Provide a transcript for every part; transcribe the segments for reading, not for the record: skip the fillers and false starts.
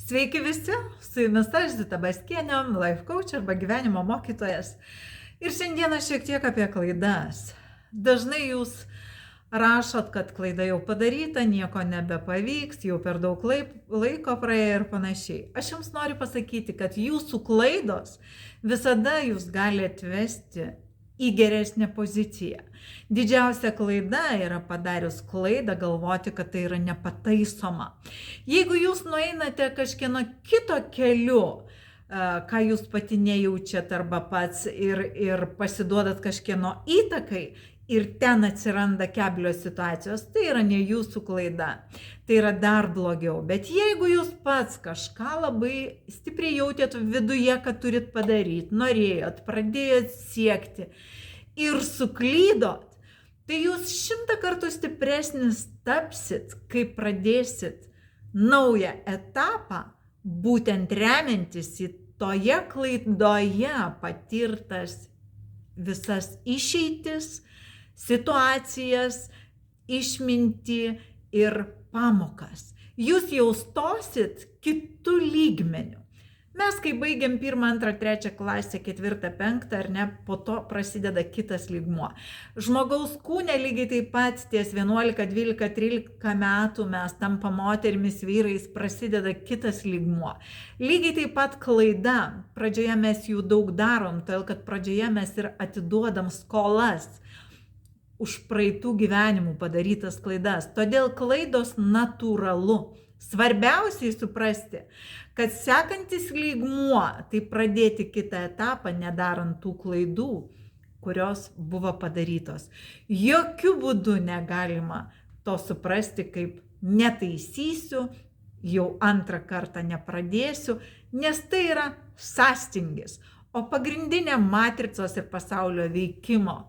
Sveiki visi, su jumis aš Zita Baskienė, life coach arba gyvenimo mokytojas. Ir šiandieną šiek tiek apie klaidas. Dažnai jūs rašot, kad klaida jau padaryta, nieko nebepavyks, jau per daug laiko praėjo ir panašiai. Aš jums noriu pasakyti, kad jūsų klaidos visada jūs gali atvesti į geresnę poziciją. Didžiausia klaida yra padarius klaidą galvoti, kad tai yra nepataisoma. Jeigu jūs nueinate kažkieno kito keliu, ką jūs pati nejaučiat arba pats ir pasiduodat kažkieno įtakai ir ten atsiranda keblios situacijos, tai yra ne jūsų klaida. Tai yra dar blogiau. Bet jeigu jūs pats kažką labai stipriai jautėt viduje, kad turit padaryti, norėjot, pradėjot siekti ir suklydot, tai jūs 100 kartų stipresnis tapsit, kai pradėsit naują etapą, būtent remiantis į toje klaidoje patirtas visas išeitis, situacijas, išmintį ir pamokas. Jūs jau stosit kitų lygmenių. Mes, kai baigiam 1, 2, 3 klasę, 4, 5, ar ne, po to prasideda kitas lygmuo. Žmogaus kūne lygiai taip pat ties 11, 12, 13 metų mes tampam moterimis, vyrais, prasideda kitas lygmuo. Lygiai taip pat klaida. Pradžioje mes jų daug darom, todėl kad pradžioje mes ir atiduodam skolas už praeitų gyvenimų padarytas klaidas. Todėl klaidos natūralu. Svarbiausiai suprasti, kad sekantis lygmuo, tai pradėti kitą etapą, nedarant tų klaidų, kurios buvo padarytos. Jokių būdų negalima to suprasti kaip netaisysiu, jau 2 kartą nepradėsiu, nes tai yra sąstingis. O pagrindinė matricos ir pasaulio veikimo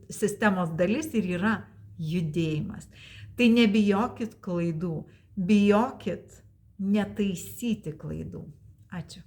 sistemos dalis ir yra judėjimas. Tai nebijokit klaidų, bijokit netaisyti klaidų. Ačiū.